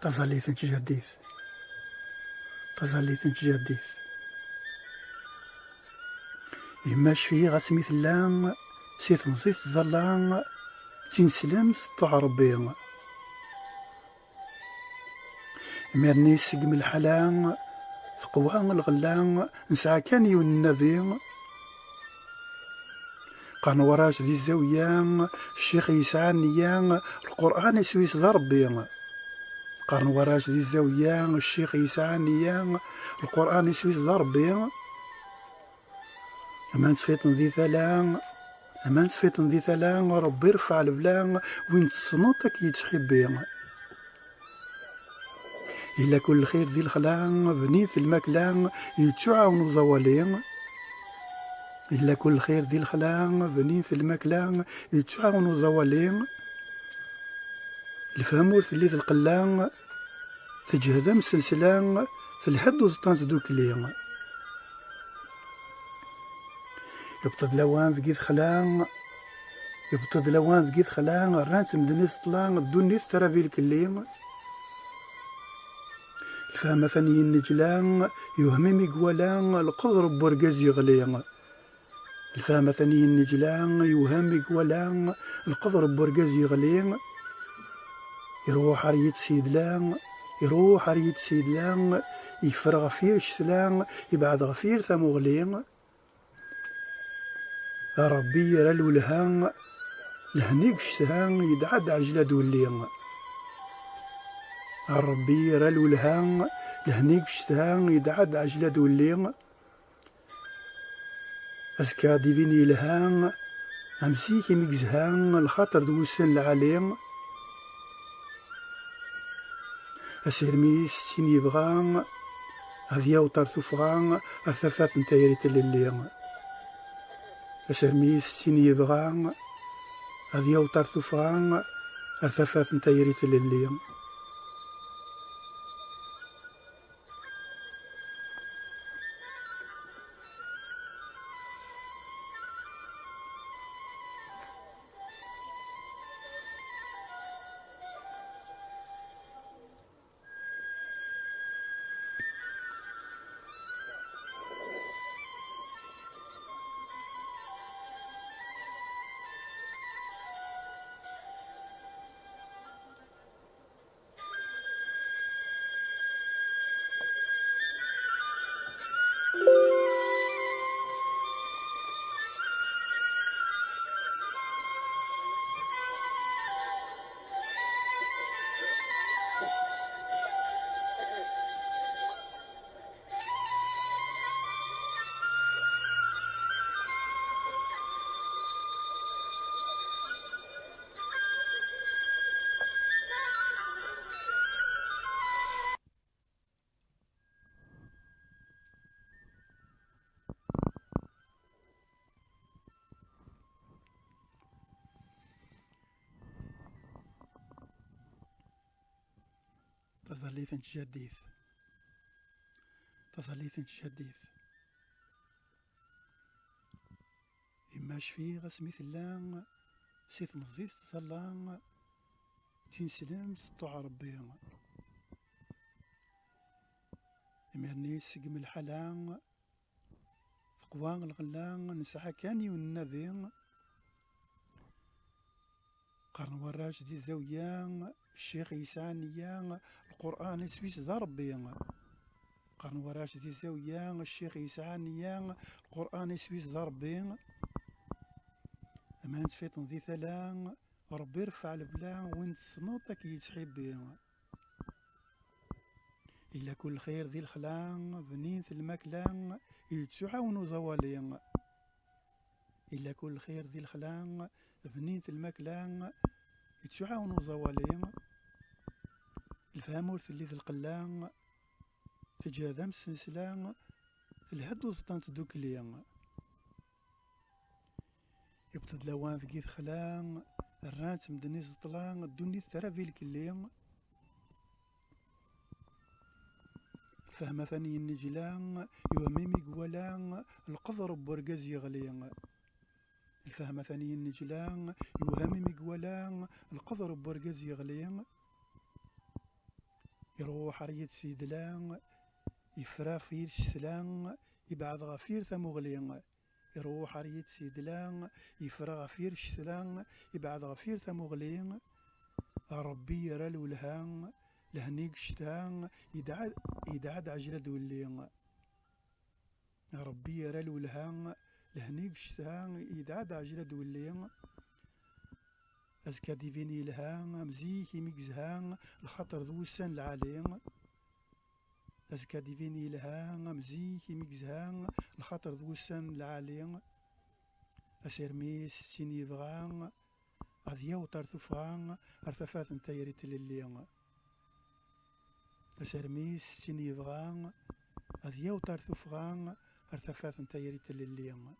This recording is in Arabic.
تظليت جديد تظليت جديد يماش في غاسمي ثلان سيت نصيص ظلان تنسلم سطوع ربي ميرني سقم الحلان ثقوان الغلان نسعى كان يون النبي قان وراش ذي الزاوية الشيخ يسعى نيان القرآن يسويس ذا ربي قان وراش ذي الزاوية الشيخ يسعى نيان القرآن يسويس ذا ربي أمان تفيتن ذي ثلان ربي يرفع البلان وين تصنوطك يتحبي إلا كل خير ذي الخلان بنيت المكلان يتعاونوا زوالين إلا كل خير ذي الخلان بنيت المكلان يتعاونوا زوالين الفهمور ثلي ذي القلان تجهدم سلسلان تلهد وزطان تدوكلين يبطد لوان ذقيت خلان الرانس مدنيس طلان الدنيس ترى في الكلين الفهم ثاني النجلان يوهمي مقولان القدر بورقاز يغلين الفهم ثاني النجلان يوهمي مقولان القدر بورقاز يغلين يروح ريت سيدلان يفر غفير شسلان يبعد غفير ثمغلين ربي يرى الولهان لهنيك شسهان يدعد عجلة دولين ربي يرى الولهان لهنيك شسهان يدعد عجلة دولين أسكا ديفيني لهان أمسيكي مكزهان الخطر دوسن العليم أسيرمي ستين يبغان هذيا وطر ثفغان أثفات نتايريت الليل أسيرمي ستين يبغان هذيا وطر ثفغان أثفات نتايريت الليل تظليت جديد إماش في غسمي ثلان سيت مزيس ظلان تنسلم سطوع ربي إمرني سقم الحلان ثقوان الغلان نسعى كاني والنبي قرن وراش دي الزاوية الشيخ يسعى نيان القرآن يسويس ذا ربي قرن وراش دي الزاوية الشيخ يسعى نيان القرآن يسويس ذا ربي أمان تفيتن ذي ثلان ربي يرفع البلان وين تصنوطك يتحبي إلا كل خير ذي الخلان بنيت المكلان يتعاونوا زوالين إلا كل خير ذي الخلان بنيت المكلان يتعاونوا زوالين الفهمور ثلي ذي القلان تجاذم السلسلان الهد وسطان تدوكلين يبتد لوان ذقيت خلان الرانس مدنيس طلان الدنيس ترى في الكلين فهم ثاني النجلان يوميمي قولان القذر بورقاز يغلين الفهم ثاني النجلان يوهميمي قولان القذر بورقاز يغلين يروح ريت سيدلان يفرا فير شتلان يبعد غفير ثمغلين. يروح ريت سيدلان يفرا غفير شتلان يبعد غفير ثمغلين. ربي يرى الولهان لهنيك شتان يدعد عجلة دولين. ربي يرى الولهان لهنيك شتان يدعد عجلة دولين. أزكى ديفيني لهان مزيك ميكزهان الخطر دوسان العالين. أزكى ديفيني لهان مزيك ميكزهان الخطر دوسان العالين. أسيرميس سيني بغان أذيو ترتفغان ارتفات نتايريت لليون. أسيرميس سيني بغان أذيو ترتفغان ارتفات نتايريت لليون.